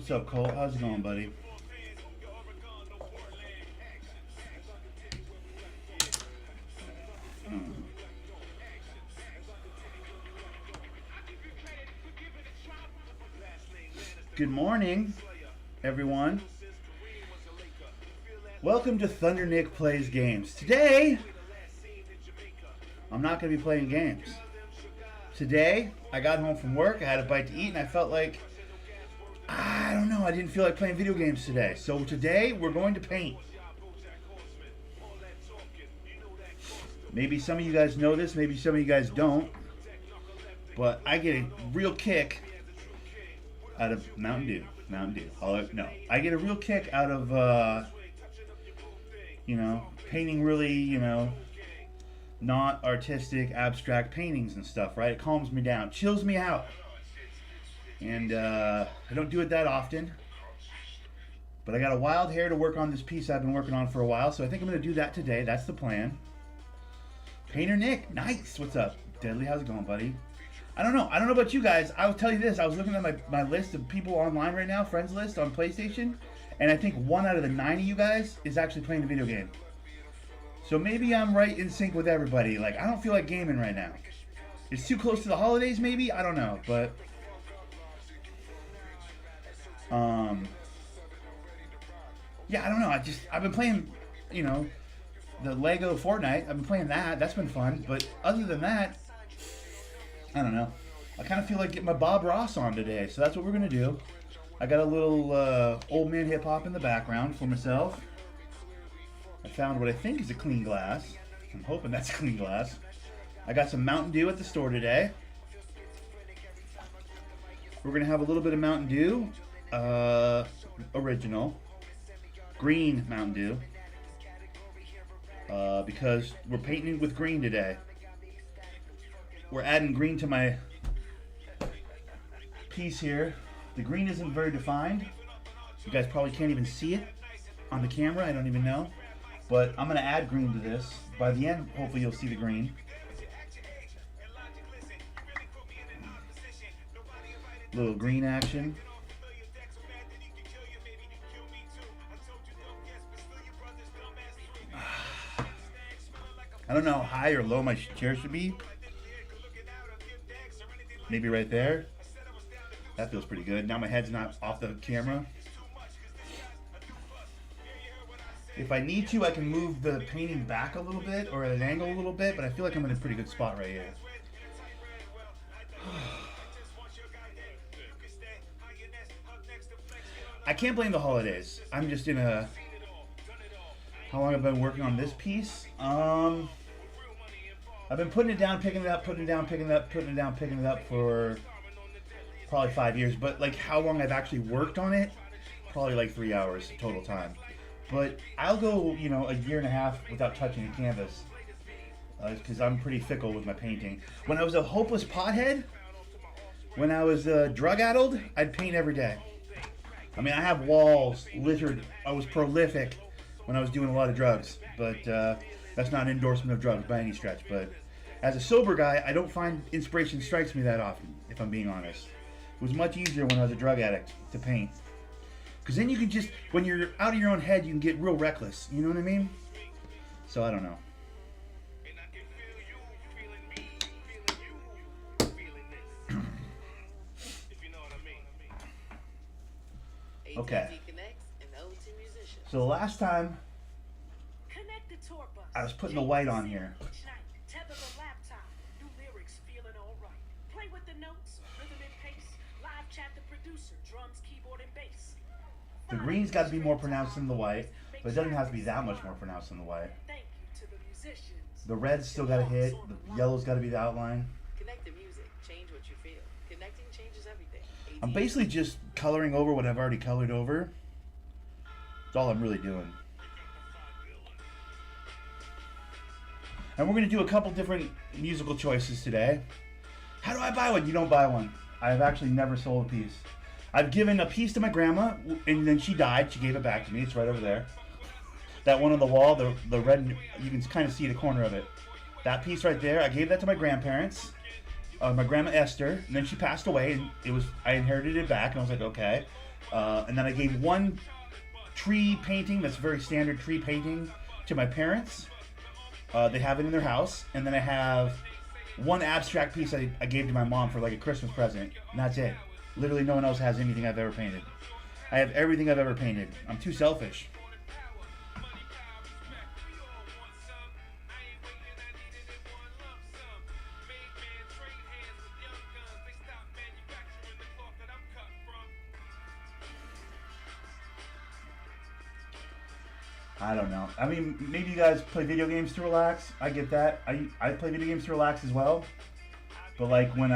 What's up, Cole? How's it going, buddy? Good morning, everyone. Welcome to Thunder Nick Plays Games. Today, I'm not going to be playing games. Today, I got home from work, I had a bite to eat, and I felt like, I don't know, I didn't feel like playing video games today. So today, we're going to paint. Maybe some of you guys know this, maybe some of you guys don't. But I get a real kick out of Mountain Dew. No, I get a real kick out of, painting really, not artistic, abstract paintings and stuff, right? It calms me down, chills me out. And I don't do it that often. But I got a wild hair to work on this piece I've been working on for a while, so I think I'm going to do that today. That's the plan. Painter Nick, nice. What's up? Deadly, how's it going, buddy? I don't know about you guys. I will tell you this. I was looking at my list of people online right now, friends list on PlayStation, and I think 1 out of the 9 of you guys is actually playing the video game. So maybe I'm right in sync with everybody. Like, I don't feel like gaming right now. It's too close to the holidays, maybe? I don't know, but yeah, I don't know. I've been playing, the Lego Fortnite. I've been playing that. That's been fun. But other than that, I don't know. I kind of feel like getting my Bob Ross on today. So that's what we're going to do. I got a little old man hip hop in the background for myself. I found what I think is a clean glass. I'm hoping that's clean glass. I got some Mountain Dew at the store today. We're going to have a little bit of Mountain Dew. Original. Green Mountain Dew. Because we're painting with green today. We're adding green to my piece here. The green isn't very defined. You guys probably can't even see it on the camera. I don't even know. But I'm going to add green to this. By the end, hopefully you'll see the green. Little green action. I don't know how high or low my chair should be. Maybe right there. That feels pretty good. Now my head's not off the camera. If I need to, I can move the painting back a little bit or at an angle a little bit, but I feel like I'm in a pretty good spot right here. I can't blame the holidays. I'm just in a... How long have I been working on this piece? I've been putting it down, picking it up, putting it down, picking it up, putting it down, picking it up for probably 5 years. But like how long I've actually worked on it, probably like 3 hours total time. But I'll go, a year and a half without touching a canvas because I'm pretty fickle with my painting. When I was a hopeless pothead, when I was drug-addled, I'd paint every day. I mean, I have walls littered. I was prolific when I was doing a lot of drugs, but that's not an endorsement of drugs by any stretch. But as a sober guy, I don't find inspiration strikes me that often, if I'm being honest. It was much easier when I was a drug addict to paint. Because then you can just, when you're out of your own head, you can get real reckless. You know what I mean? So I don't know. Okay. So the last time I was putting the white on here. The green's got to be more pronounced than the white, but it doesn't have to be that much more pronounced than the white. The red's still got to hit. The yellow's got to be the outline. Connect the music. Change what you feel. Connecting changes everything. I'm basically just coloring over what I've already colored over. That's all I'm really doing. And we're going to do a couple different musical choices today. How do I buy one? You don't buy one. I've actually never sold a piece. I've given a piece to my grandma, and then she died. She gave it back to me. It's right over there. That one on the wall, the red, you can kind of see the corner of it. That piece right there, I gave that to my grandparents, my grandma Esther, and then she passed away, and I inherited it back, and I was like, okay. And then I gave one tree painting that's a very standard tree painting to my parents. They have it in their house. And then I have one abstract piece I gave to my mom for like a Christmas present. And that's it. Literally no one else has anything I've ever painted. I have everything I've ever painted. I'm too selfish. I don't know. I mean, maybe you guys play video games to relax. I get that. I play video games to relax as well. But like when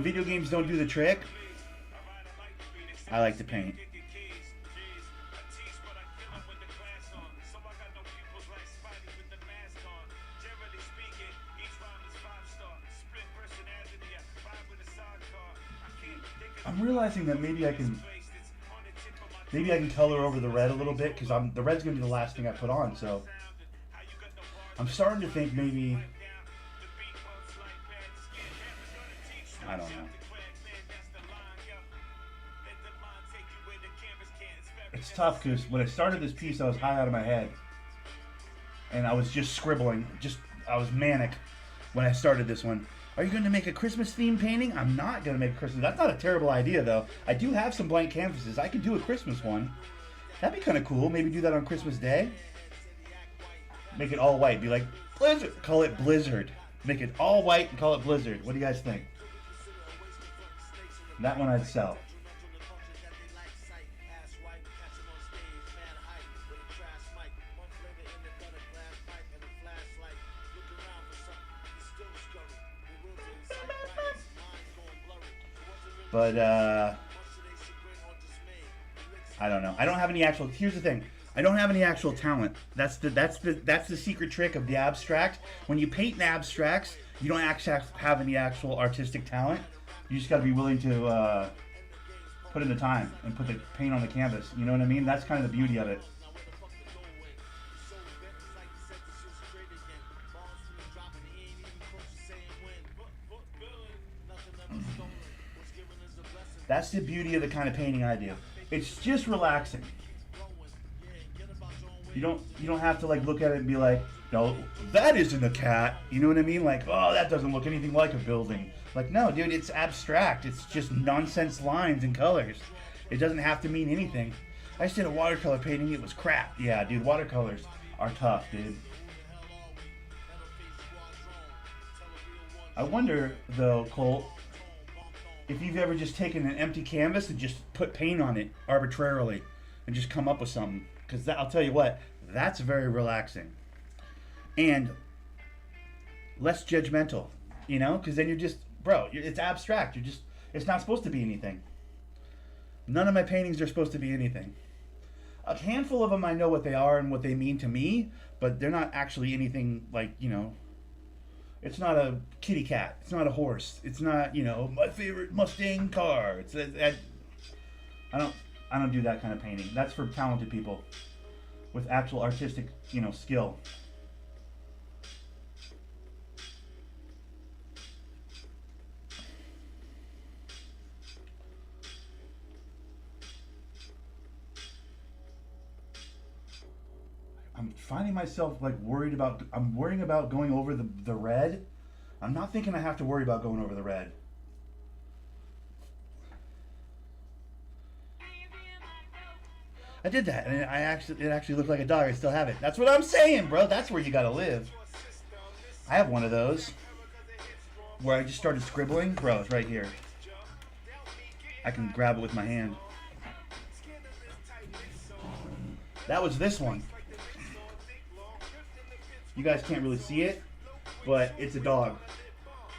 video games don't do the trick, I like to paint. I'm realizing that maybe I can color over the red a little bit because the red's gonna be the last thing I put on. So I'm starting to think maybe, I don't know. It's tough because when I started this piece, I was high out of my head, and I was just scribbling. I was manic when I started this one. Are you going to make a Christmas themed painting? I'm not going to make a Christmas. That's not a terrible idea, though. I do have some blank canvases. I could do a Christmas one. That'd be kind of cool. Maybe do that on Christmas Day. Make it all white. Be like, Blizzard. Call it Blizzard. Make it all white and call it Blizzard. What do you guys think? That one I'd sell. But, I don't know. I don't have any actual, here's the thing. I don't have any actual talent. That's the secret trick of the abstract. When you paint in abstracts, you don't actually have any actual artistic talent. You just gotta be willing to, put in the time and put the paint on the canvas. You know what I mean? That's kind of the beauty of it. That's the beauty of the kind of painting I do. It's just relaxing. You don't have to like look at it and be like, no, that isn't a cat. You know what I mean? Like, oh, that doesn't look anything like a building. Like, no, dude, it's abstract. It's just nonsense lines and colors. It doesn't have to mean anything. I just did a watercolor painting. It was crap. Yeah, dude, watercolors are tough, dude. I wonder, though, Colt, if you've ever just taken an empty canvas and just put paint on it arbitrarily and just come up with something. Because I'll tell you what, that's very relaxing. And less judgmental, you know? Because then you're just, bro, it's abstract. It's not supposed to be anything. None of my paintings are supposed to be anything. A handful of them I know what they are and what they mean to me, but they're not actually anything like, you know, it's not a kitty cat. It's not a horse. It's not, you know, my favorite Mustang car. I don't do that kind of painting. That's for talented people with actual artistic, you know, skill. I'm finding myself like I'm worrying about going over the red. I'm not thinking I have to worry about going over the red. I did that, and it actually looked like a dog. I still have it. That's what I'm saying, bro. That's where you gotta live. I have one of those where I just started scribbling. Bro, it's right here. I can grab it with my hand. That was this one. You guys can't really see it, but it's a dog.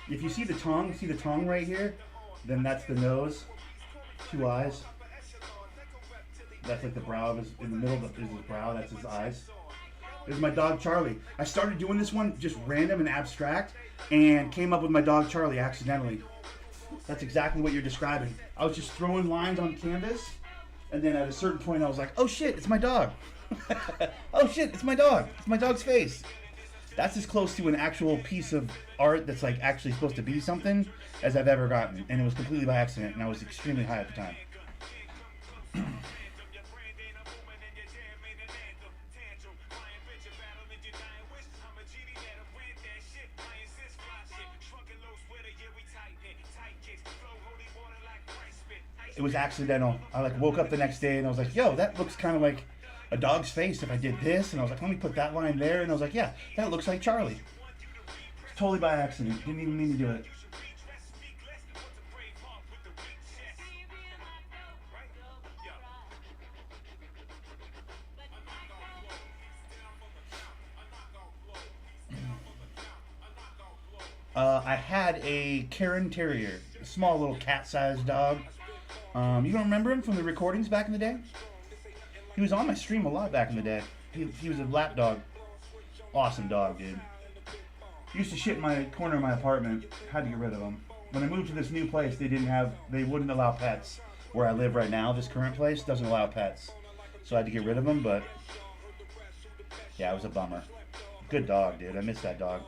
If you see the tongue right here, then that's the nose, 2 eyes. That's like the brow in the middle is his brow, that's his eyes. This is my dog Charlie. I started doing this one just random and abstract and came up with my dog Charlie accidentally. That's exactly what you're describing. I was just throwing lines on canvas, and then at a certain point I was like, oh shit, it's my dog. Oh shit, it's my dog. It's my dog's face. That's as close to an actual piece of art that's like actually supposed to be something as I've ever gotten, and it was completely by accident, and I was extremely high at the time. It was accidental. I like woke up the next day and I was like, yo, that looks kind of like a dog's face if I did this. And I was like, let me put that line there. And I was like, yeah, that looks like Charlie. Totally by accident. Didn't even mean to do it. I had a Karen Terrier, a small little cat-sized dog. You don't remember him from the recordings back in the day? He was on my stream a lot back in the day. He was a lap dog. Awesome dog, dude. He used to shit in my corner of my apartment. Had to get rid of him. When I moved to this new place, they wouldn't allow pets. Where I live right now, this current place doesn't allow pets. So I had to get rid of him, but yeah, it was a bummer. Good dog, dude. I miss that dog.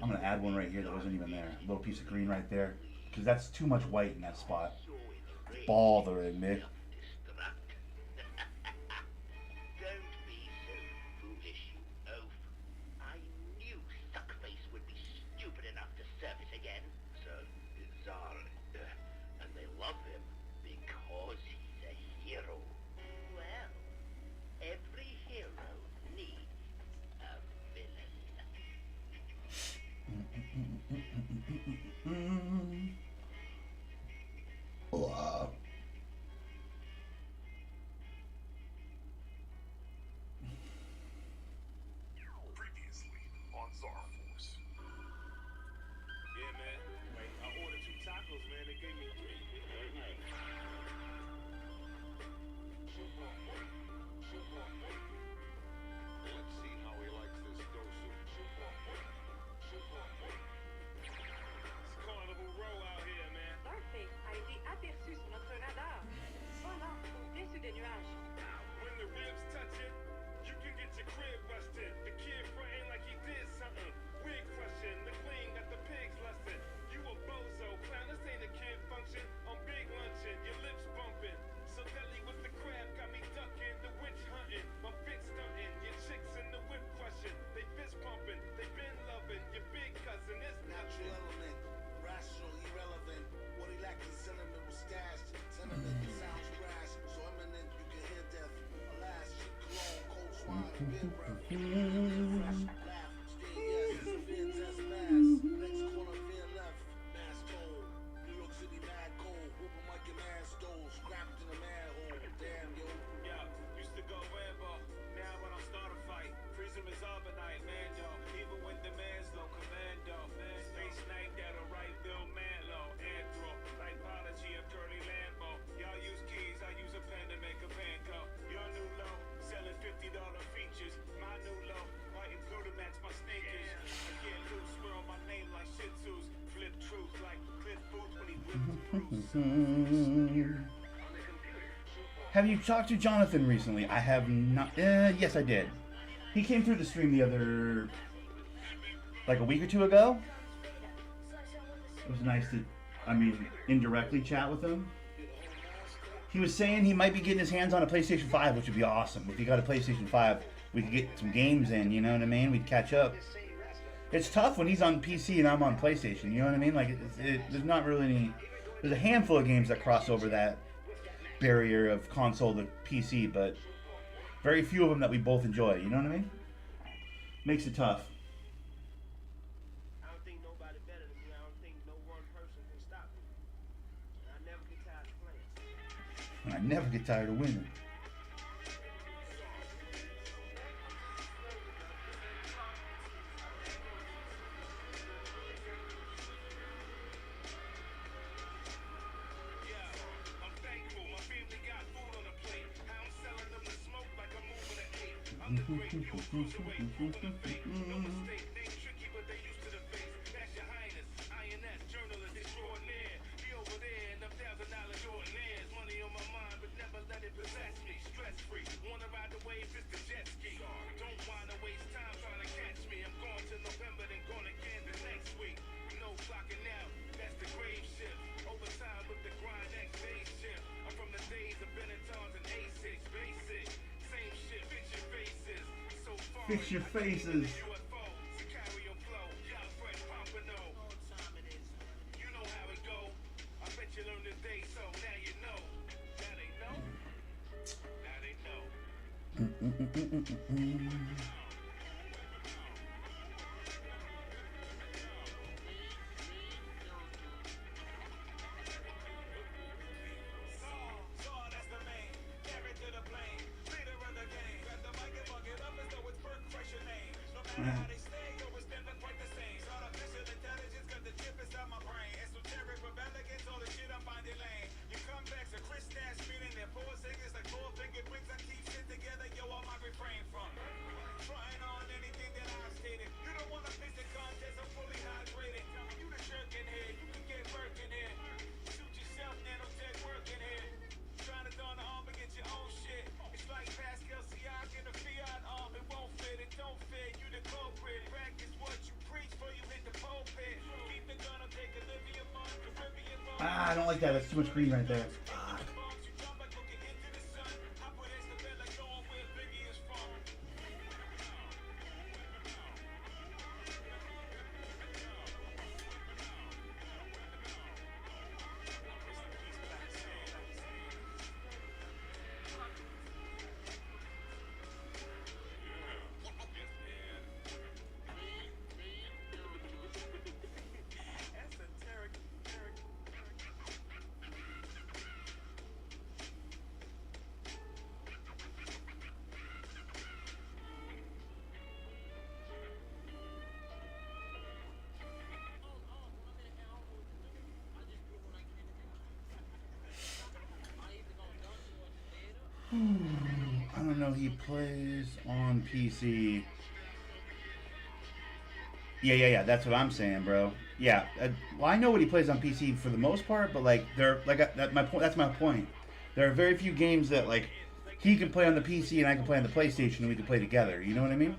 I'm gonna add one right here that wasn't even there. A little piece of green right there, because that's too much white in that spot. Bothering me. Wow. Previously on Zara Force. Yeah, man. Wait, I ordered 2 tacos, man. They gave me 3. Let's see how he likes this dosu. It's Carnival Row out here, man. Starface a été aperçu sur notre radar, volant au-dessus des nuages. When the ribs touch it, you can get your crib busted. The kid frontin' like he did something. Wig crushing, the queen got the pigs lustin'. You a bozo, clown, this ain't a kid function. I'm big luncheon, your lips bumping. So deli with the crab got me ducking, the witch hunting. My fit stunting, your chicks in the whip crushing. They fist pumping, they been loving. Your big cousin is Natural element, rational, irrelevant. What he lacked in sentiment was stashed. Sentiment sounds rash, so imminent you can hear death. Alas, shit cologne, cold swine, beer breath. Fresh laugh, stay yes, fear test mass. Next corner, fear left. Mass toll. New York City mad cold. Whooping like your man stole. Scrapped in a mad hole. Damn, yo. Yo, used to go Rambo. Now when I start a fight, freeze him as Arbonite, man, yo. Even when the man's low commando. Space Knight, that'll right Bill Manlow. Anthro, typology of Curly Lambo. Y'all use keys, I use a pen to make a panko. Your new low, selling $50 features. My new low, white and blue to match my sneakers. I get loose, swear on my name like Shih Tzus. Flip truth like Cliff Booth when he whipped Bruce. Have you talked to Jonathan recently? I have not. Yes, I did. He came through the stream the other, like a week or 2 ago. It was nice to, indirectly chat with him. He was saying he might be getting his hands on a PlayStation 5, which would be awesome. If he got a PlayStation 5, we could get some games in, you know what I mean? We'd catch up. It's tough when he's on PC and I'm on PlayStation, you know what I mean? Like, there's not really any... There's a handful of games that cross over that barrier of console to PC, but very few of them that we both enjoy, you know what I mean? Makes it tough. I don't think nobody better than me. I don't think no one person can stop me. And I never get tired of playing. I never get tired of winning. Fix your faces. I don't like that. That's too much green right there. I don't know. He plays on PC. Yeah. That's what I'm saying, bro. Yeah. Well, I know what he plays on PC for the most part, but like, that's my point. There are very few games that like he can play on the PC and I can play on the PlayStation and we can play together. You know what I mean?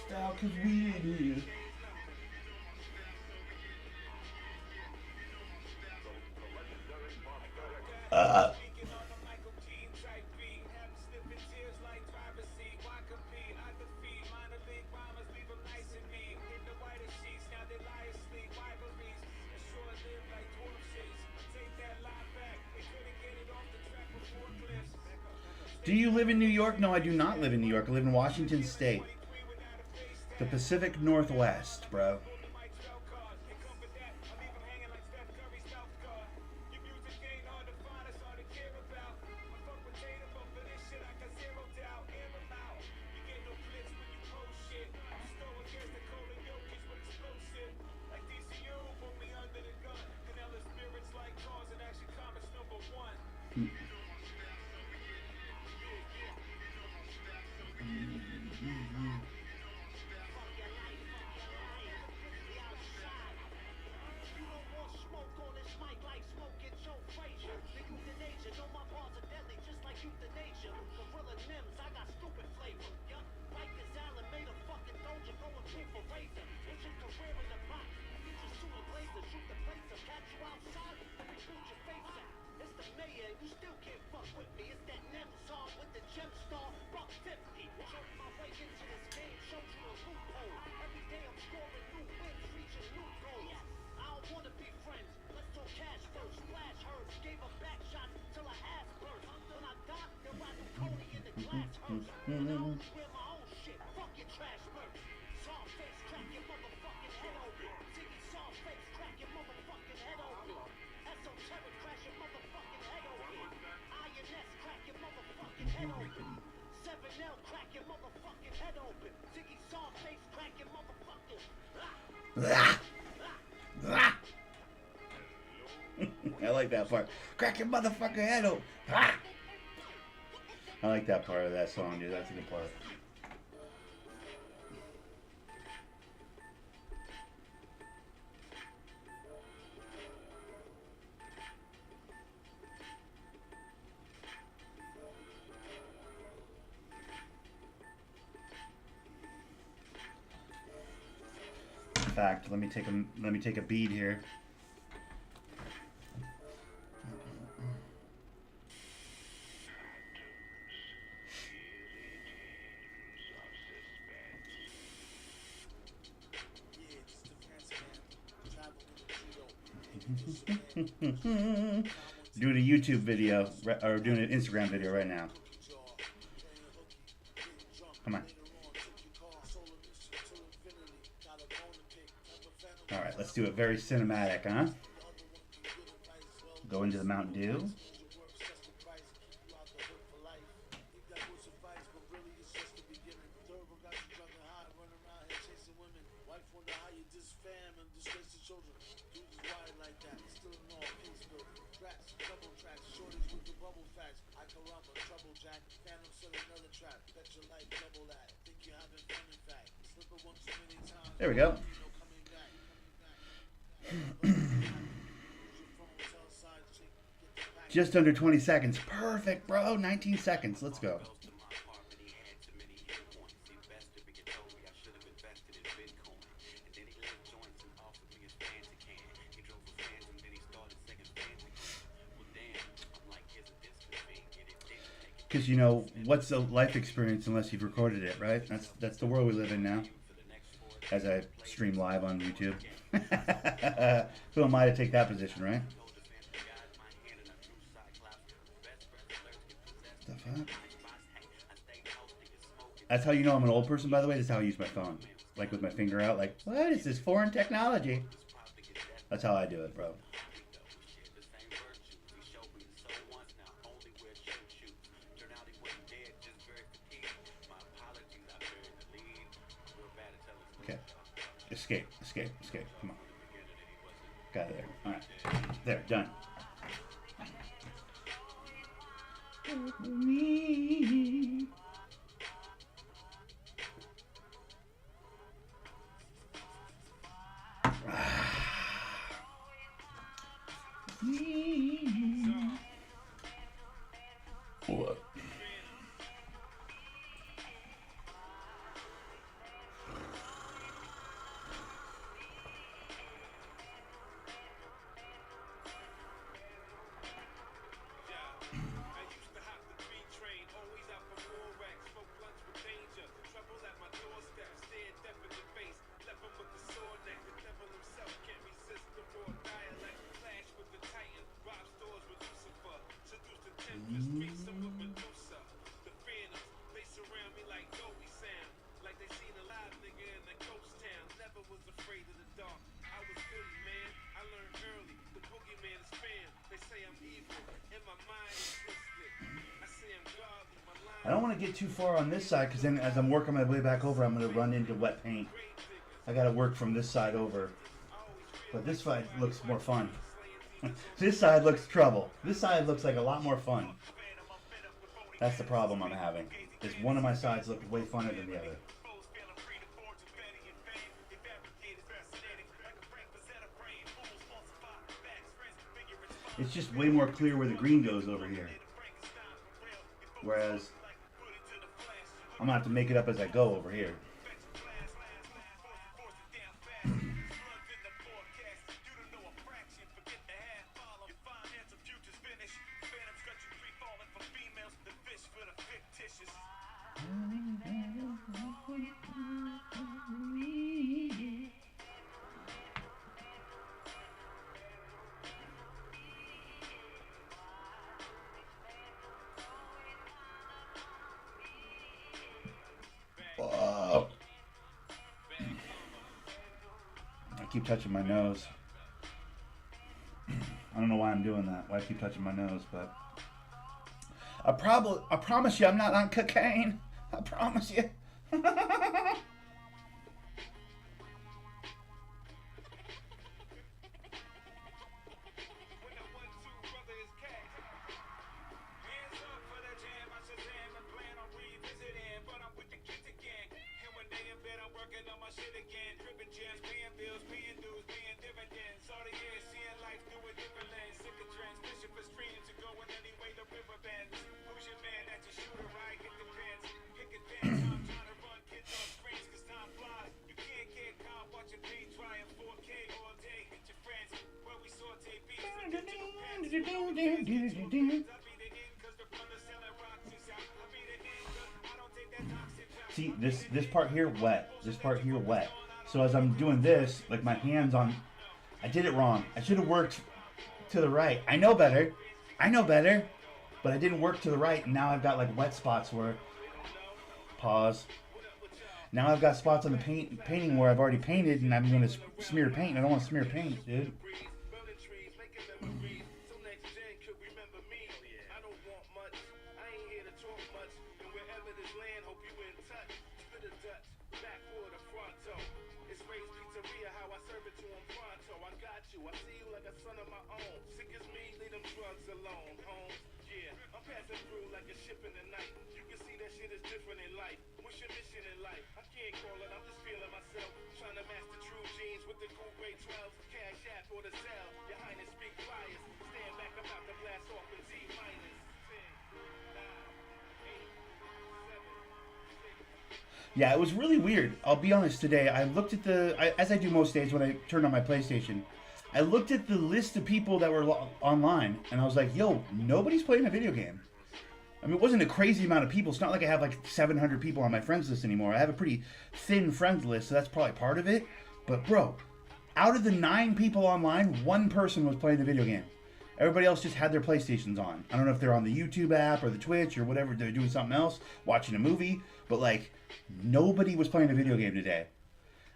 Style, cause we in here. Do you live in New York? No, I do not live in New York. I live in Washington State. The Pacific Northwest, bro. shell, crack your motherfucking head open. Ziggy saw face, crack your motherfucking. I like that part. Crack your motherfucking head open. I like that part of that song, dude. That's a good part. In fact, let me take a beat here. Doing a YouTube video or doing an Instagram video right now. Come on. All right, let's do it very cinematic, huh? Go into the Mountain Dew. There we go. Just under 20 seconds. Perfect, bro. 19 seconds. Let's go. Because, you know, what's a life experience unless you've recorded it, right? That's the world we live in now. As I stream live on YouTube. Who am I to take that position, right? The fuck? That's how you know I'm an old person, by the way. That's how I use my phone. Like with my finger out, like, what is this foreign technology? That's how I do it, bro. Okay. Escape. Come on. Got it there. All right. There. Done. What? I don't want to get too far on this side because then as I'm working my way back over, I'm going to run into wet paint. I got to work from this side over. But this side looks more fun. This side looks trouble. This side looks like a lot more fun. That's the problem I'm having. Is one of my sides look way funner than the other. It's just way more clear where the green goes over here. Whereas I'm going to have to make it up as I go over here. Whoa. I keep touching my nose. I don't know why I'm doing that. Why I keep touching my nose, but I promise you I'm not on cocaine. I promise you. When the 1-2 brother is cash. Hands up for the jam, I Shazam and plan on revisiting, but I'm with the kids again. And when they in bed, I'm working on my shit again. Dripping gems, paying bills, paying dues, paying dividends. All the years seeing life through a different lens. Sick of trends, fishing for streams to go in any way the river bends. Who's your man that you shoot a right? Hit the pins, pick a dance. I'm trying to run kids off screens cause time flies. You can't get caught watching paint dry in 4K all day. Hit your friends where we saute beats with digital pens. I'll be the end cause the brothers selling rock juice out. I'll be the end cause I don't take that toxic rap. See, this part here wet. This part here wet. So as I'm doing this, like my hands on, I did it wrong. I should have worked to the right. I know better. But I didn't work to the right, and now I've got like wet spots where. Pause. Now I've got spots on the painting where I've already painted, and I'm gonna smear paint. I don't want to smear paint, dude. Building trees, making memories, so next gen could remember me. I don't want much, I ain't here to talk much. And wherever this land, hope you in touch. Spit a Dutch, backwood or fronto. It's Ray's Pizzeria, how I serve it to him pronto. I got you, I see you like a son of my own. Sick as me, leave them drugs alone, home. Yeah, I'm passing through like a ship in the night. You can see that shit is different in life. What's your mission in life? I can't call it, I'm just feeling myself. Trying to master true jeans with the cool grade 12s. Cash app or the cell. Your highness speak flyers. Stand back, I'm about to blast off in Z minus. 10, 9, 8, 7, 6. Yeah, it was really weird. I'll be honest today. I looked at as I do most days when I turn on my PlayStation, I looked at the list of people that were online, and I was like, yo, nobody's playing a video game. I mean, it wasn't a crazy amount of people. It's not like I have like 700 people on my friends list anymore. I have a pretty thin friends list, so that's probably part of it. But bro, out of the 9 people online, 1 person was playing the video game. Everybody else just had their PlayStations on. I don't know if they're on the YouTube app or the Twitch or whatever. They're doing something else, watching a movie. But like, nobody was playing a video game today.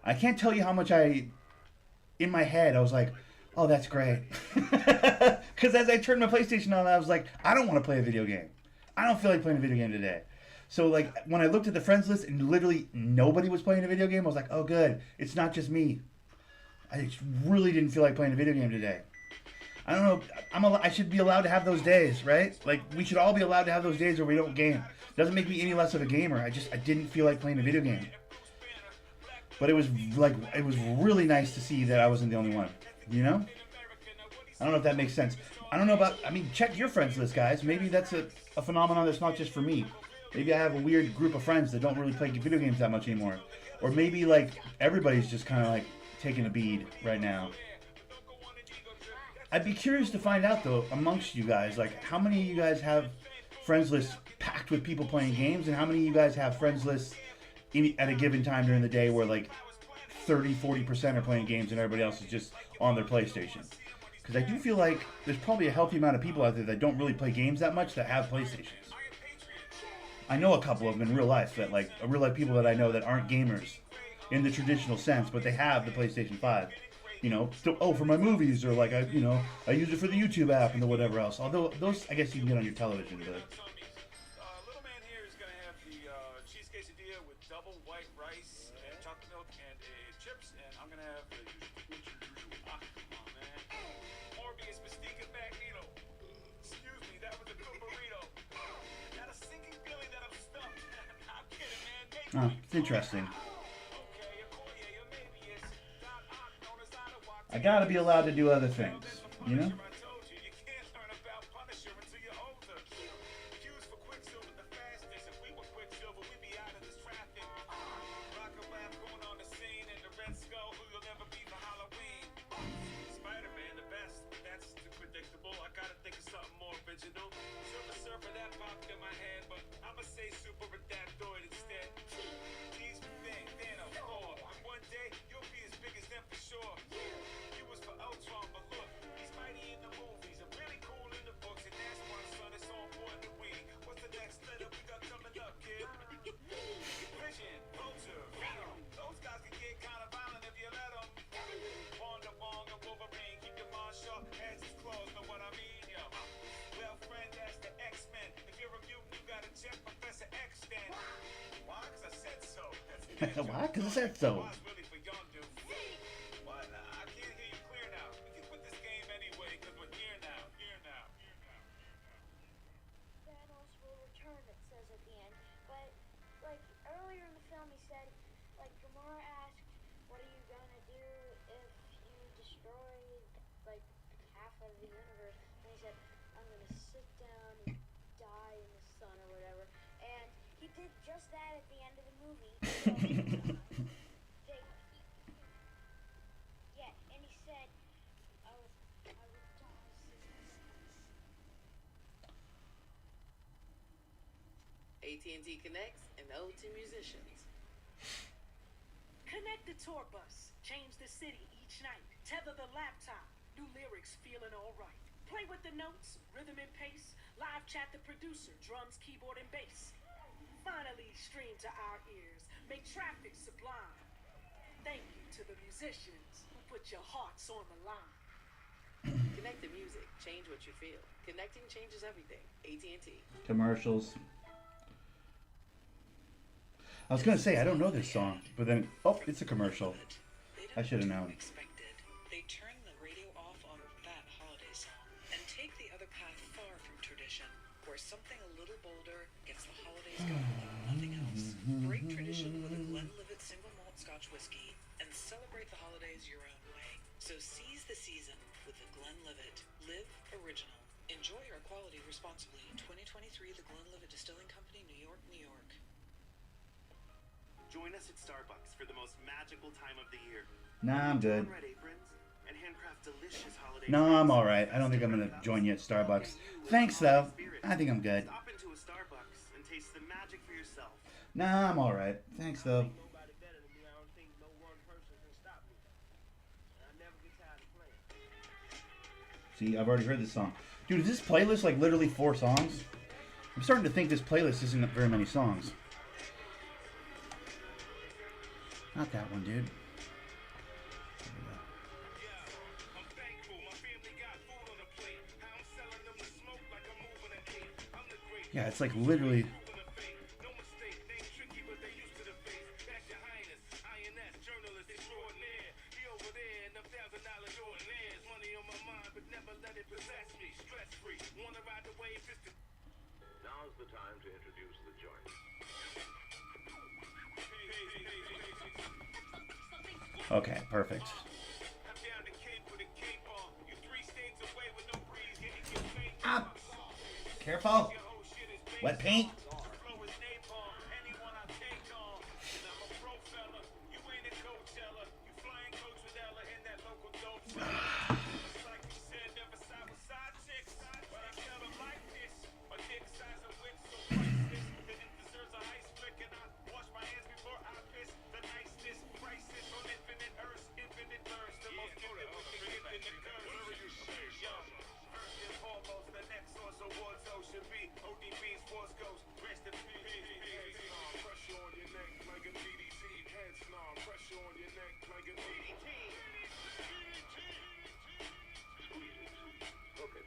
I can't tell you how much in my head, I was like, oh, that's great. Because as I turned my PlayStation on, I was like, I don't want to play a video game. I don't feel like playing a video game today. So like, when I looked at the friends list and literally nobody was playing a video game, I was like, oh good, it's not just me. I just really didn't feel like playing a video game today. I don't know, I should be allowed to have those days, right? Like, we should all be allowed to have those days where we don't game. Doesn't make me any less of a gamer. I didn't feel like playing a video game. But it was really nice to see that I wasn't the only one, you know? I don't know if that makes sense. I don't know about, I mean, check your friends list, guys. Maybe that's a phenomenon that's not just for me. Maybe I have a weird group of friends that don't really play video games that much anymore. Or maybe, like, everybody's just kind of, like, taking a bead right now. I'd be curious to find out, though, amongst you guys, like, how many of you guys have friends lists packed with people playing games, and how many of you guys have friends lists at a given time during the day where, like, 30-40% are playing games and everybody else is just on their PlayStation? Because I do feel like there's probably a healthy amount of people out there that don't really play games that much that have PlayStations. I know a couple of them in real life, that like real life people that I know that aren't gamers in the traditional sense, but they have the PlayStation 5. You know, for my movies, or like I use it for the YouTube app and the whatever else. Although those, I guess you can get on your television, but. Little man here is gonna have the cheese quesadilla with double white rice and chocolate milk and chips, and I'm gonna have the come on, man. Morbius Mystica Magneto. Excuse me, that was a good burrito. Got a sinking feeling that I'm stuffed. I'm kidding, man. Oh, it's interesting. I gotta be allowed to do other things, you know? Silver Surfer that popped in my head, but I'ma say super adaptoid instead. These things, Thanos, Thor. One day you'll be as big as them for sure. You was for Ultron, but look, he's mighty in the movies and really cool in the books, and that's why, son, it's so important to read. What's the next letter we got coming up, kid? Vision, Vulture, Venom. Those guys can get kind of violent if you let them. Wanda, Wong, and Wolverine, keep your mind sharp as his claws, know what I mean, yo. Well, friend, that's the X-Men. If you're a mutant, you gotta check Professor X then. Why? Because it said so. Why's really for young dudes? What? I can't hear you clear now. We can quit this game anyway, because we're here now. Here now. Thanos will return, it says at the end. But, like, earlier in the film he said, like, Gamora asked, what are you gonna do if you destroy, like, half of the universe? And he said, I'm gonna sit down and die in the sun or whatever. And he did just that at the end of the movie. They- yeah, and he said, I would die AT&T connects and ode to musicians. Connect the tour bus. Change the city each night. Tether the laptop. New lyrics feeling alright. Play with the notes, rhythm and pace. Live chat the producer, drums, keyboard, and bass. Finally stream to our ears. Make traffic sublime. Thank you to the musicians who put your hearts on the line. Connect the music. Change what you feel. Connecting changes everything. AT&T. Commercials. I was gonna say I don't know this song, but then it's a commercial. I should have known. Expected. They turn the radio off on that holiday song and take the other path far from tradition, where something a little bolder gets the holidays going like nothing else. Break tradition with a Glenlivet single malt Scotch whiskey and celebrate the holidays your own way. So seize the season with the Glenlivet. Live original. Enjoy our quality responsibly. 2023, the Glenlivet Distilling Company, New York, New York. Join us at Starbucks for the most magical time of the year. Nah, I'm good. Red aprons and handcraft delicious holiday No, I'm treats. alright. I don't think I'm gonna join you at Starbucks. Thanks though. I think I'm good. Stop into a Starbucks and taste the magic for yourself. Nah, I'm alright. Thanks though. Nobody better than me. I don't think no one person can stop me. And I never get tired of playing. See, I've already heard this song. Dude, is this playlist like literally 4 songs? I'm starting to think this playlist isn't very many songs. Not that one, dude. I'm thankful my family got food on the plate. How I'm selling them the smoke like I'm moving an 8. I'm the great. Yeah, it's like literally. No mistake, they ain't tricky, but they used to the face. That's your highness, INS, journalist extraordinaire. He over there in them $1,000 Jordanaires. Money on my mind, but never let it possess me. Stress free, wanna ride the wave, it's the. Now's the time to introduce the joint. Okay, perfect. I'm down the cape with a cape on. You 3 states away with no breeze, yeah, it gets faint. Ah, careful. Your whole shit is Wet paint. Flow is napalm, anyone I take on. And I'm a pro fella, you ain't a Coachella. You flying coach with Ella in that local dope. It's like you said, never side with side chicks. But I tell them like this. My dick size and width so priceless that it deserves a ice flick. And I wash my hands before I piss. The niceness, priceless on infinite earth, infinite thirst. The most gifted we can get in the curse. Young, first and foremost, the next source of war should be ODB's Force Ghost. Rest in peace. Pressure on your neck like a DDT. Head snarl. Pressure on your neck like a DDT. Okay.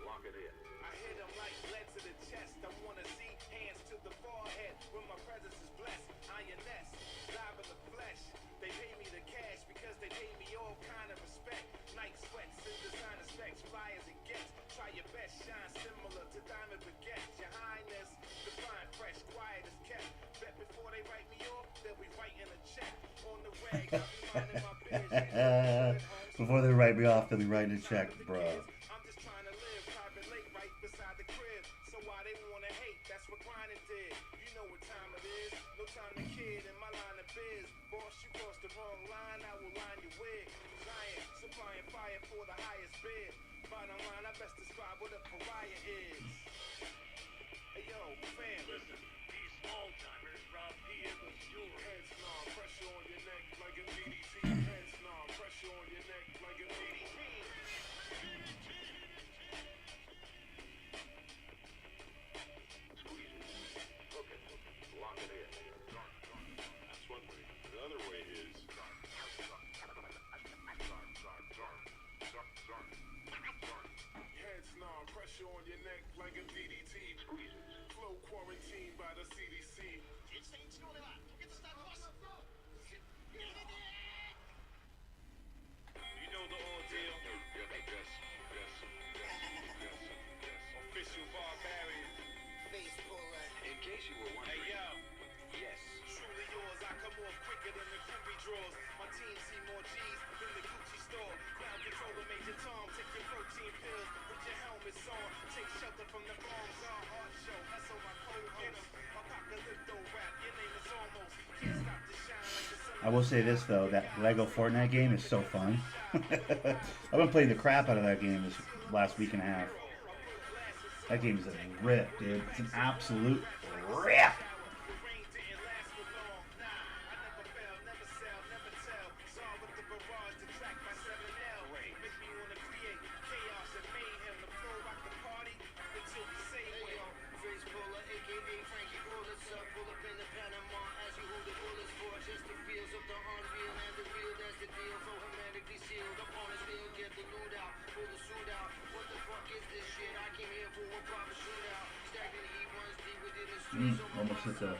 Lock it in. I hit them like lead to the chest. I wanna see hands to the forehead when my presence is blessed. INS, live in the flesh. They pay me the cash because they pay me all kind of respect. Night sweats and designer specs, fly as it gets. Try your best, shine similar to diamond baguettes. Your highness, define fresh, quiet as kept. Bet before they write me off, they'll be writing a check. On the reg, I'll be minding my business. Before they write me off, they'll be writing a check, bro. I'm just trying to live private lake right beside the crib. So why they wanna hate? That's what grinding did. You know what time it is. No time to kid in my line of biz. Boss, you crossed the wrong line. I will line you with. Giant, supplying fire for the highest bid. Bottom line, I best describe what a pariah is. Hey yo, fam. Listen, these small timers rob here was your head snarl. Pressure on your neck like a DDT. Head snarl. Pressure on your neck like a DDT. Squeeze it. Okay. Lock it in. That's one way. The other way is. Head snarl. Pressure on your neck like a official barbarian. Face puller. In case you were wondering. Hey, yo. Yes. Truly yours, I come off quicker than the groupie draws. My team see more G's than the Gucci store. Ground controller Major Tom, take your protein pills, put your helmets on, take shelter from the bombs. Our art show, that's on my cold get 'em. Apocalypto rap, your name is almost. Can't stop to shine like the sun. I will say this though, that Lego Fortnite game is so fun. I've been playing the crap out of that game this last week and a half. That game is a rip, dude. It's an absolute rip. Almost hit the...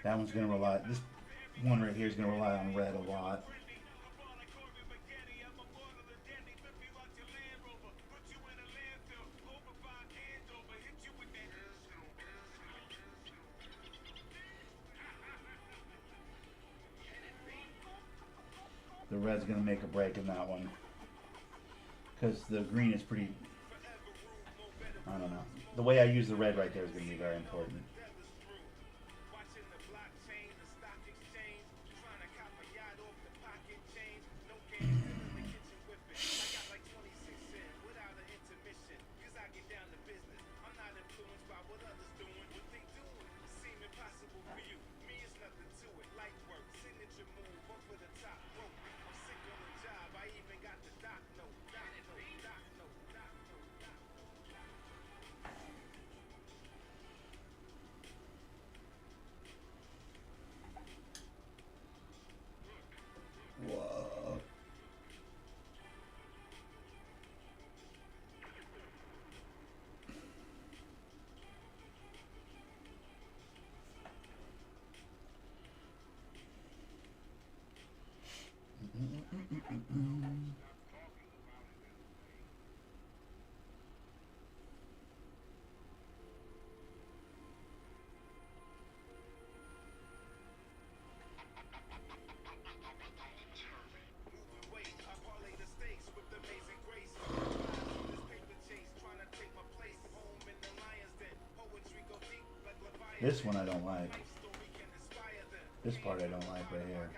That one's going to rely, this one right here is going to rely on red a lot. The red's going to make a break in that one. Because the green is pretty, I don't know. The way I use the red right there is going to be very important. Whoa. This one I don't like. This part I don't like right here.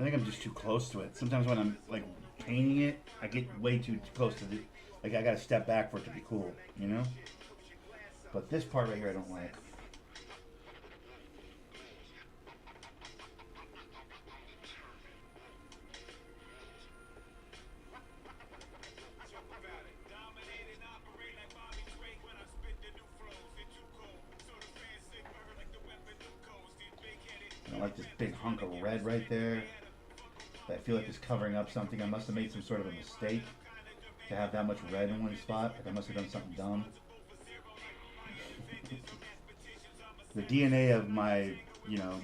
I think I'm just too close to it. Sometimes when I'm like painting it, I get way too close to the, like I gotta step back for it to be cool, you know? But this part right here I don't like. I don't like this big hunk of red right there. I feel like it's covering up something. I must have made some sort of a mistake to have that much red in one spot. Like I must have done something dumb. The DNA of my, you know,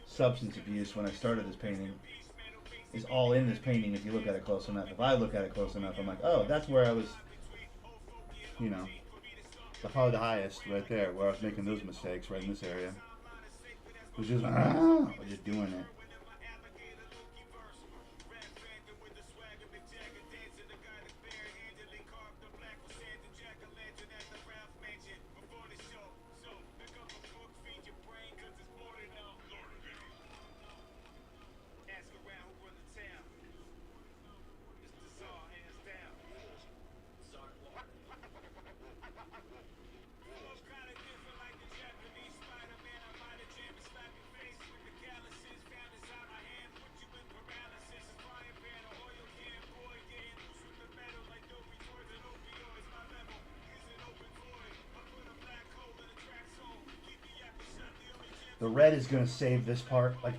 substance abuse when I started this painting is all in this painting if you look at it close enough. If I look at it close enough, I'm like, oh, that's where I was, you know, probably the highest right there, where I was making those mistakes right in this area. It was just, just doing it. The red is gonna save this part. Like,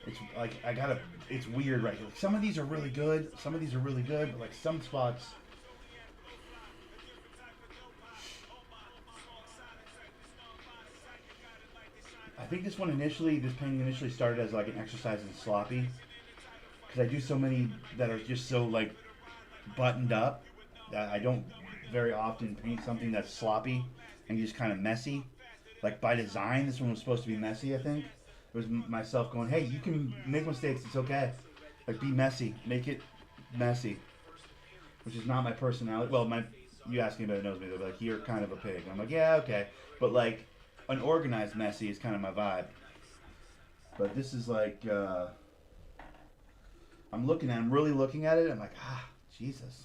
it's like it's weird right here. Some of these are really good. Some of these are really good, but like some spots. I think this painting initially started as like an exercise in sloppy, because I do so many that are just so like buttoned up that I don't very often paint something that's sloppy and just kind of messy. Like by design, this one was supposed to be messy, I think. It was myself going, hey, you can make mistakes, it's okay. Like, be messy. Make it messy. Which is not my personality. Well, you ask anybody that knows me, they'll be like, you're kind of a pig. I'm like, yeah, okay. But, like, an organized messy is kind of my vibe. But this is like, I'm really looking at it, I'm like, Jesus.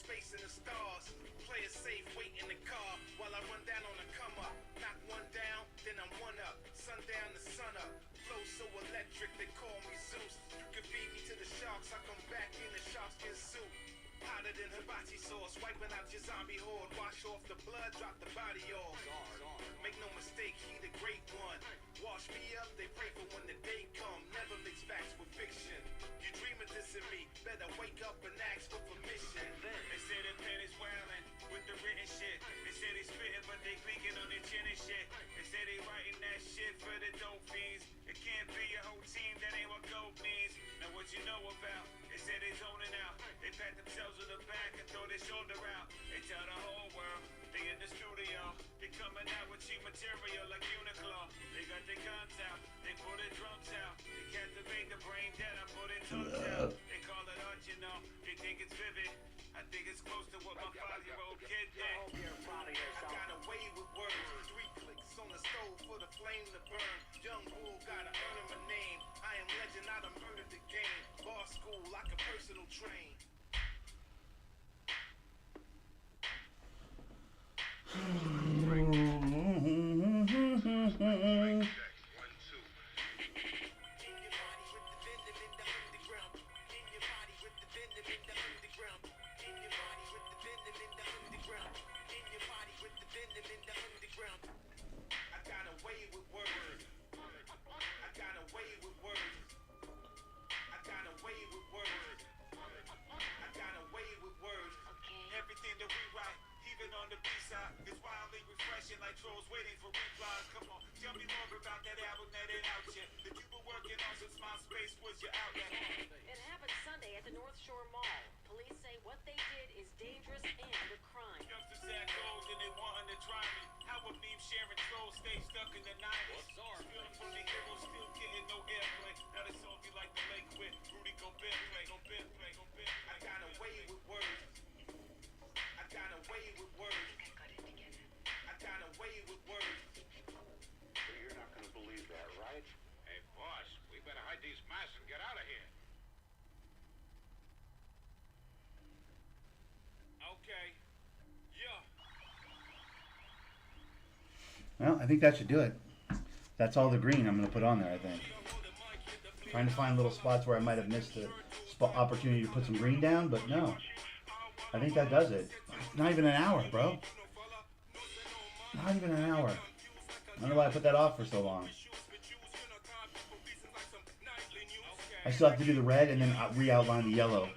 space in the stars. Play it safe, wait in the car while I run down on the come up. Knock one down, then I'm one up. Sundown to sun up. Flow so electric, they call me Zeus. You can feed me to the sharks, I come back in the shark's skin suit. Hotter than hibachi sauce, wiping out your zombie horde. Wash off the blood, drop the body off. Make no mistake, he the great one. Wash me up, they pray for when the day come. Never mix facts with fiction. You dream of this in me, better wake up and ask for permission. They say the pen is wailing with the written shit. They say they spitting, but they clinking on their chin and shit. They say they writing that shit for the dope fiends. It can't be a whole team, that ain't what gold means. Now what you know about? They say they zoning out. They pat themselves on the back and throw their shoulder out. They tell the whole world they in the studio. They coming out with cheap material like Uniqlo. They got their guns out. They pull their drums out. They captivate the brain dead. I pull their tongues out. They call it art, you know. They think it's vivid. I think it's close to what my 5-year-old kid did. I got away with words. 3 clicks on the stove for the flame to burn. Young bull gotta earn him a name. I am legend, I done murdered the game. Bar school like a personal train. I got away with words. I got away with words. I got away with words. I got away with words. Everything that we write, even on the B-side, is wildly refreshing like trolls waiting for replies. Come on, tell me more about that album that ain't out yet. That you were working on since MySpace was your outlet. It happened Sunday at the North Shore Mall. Police say what they did is dangerous and a crime. Youngsters had goals and they wanting to try me. How a meme sharing trolls stay stuck in the 90s. Feeling from the heroes, still getting no airplay. Now they song be like the lake with Rudy Gobert play. I got away with words. I got away with words. I got away with words. You're not gonna believe that, right? Hey, boss, we better hide these masks and get out of here. Okay. Yeah. Well, I think that should do it. That's all the green I'm going to put on there, I think. Trying to find little spots where I might have missed the opportunity to put some green down, but no. I think that does it. Not even an hour, bro. Not even an hour. I don't know why I put that off for so long. I still have to do the red and then re-outline the yellow.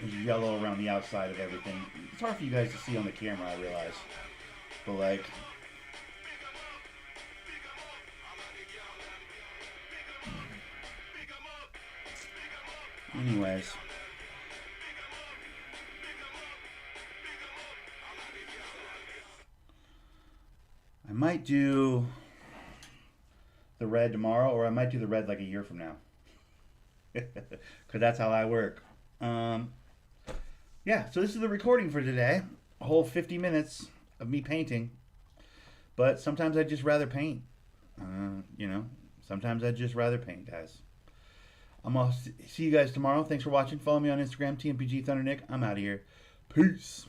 There's yellow around the outside of everything. It's hard for you guys to see on the camera, I realize. But like... Anyways. I might do the red tomorrow, or I might do the red like a year from now. Because that's how I work. Yeah, so this is the recording for today. A whole 50 minutes of me painting. But sometimes I'd just rather paint. You know, sometimes I'd just rather paint, guys. I'm going to see you guys tomorrow. Thanks for watching. Follow me on Instagram, TMPG Thunder Nick. I'm out of here. Peace.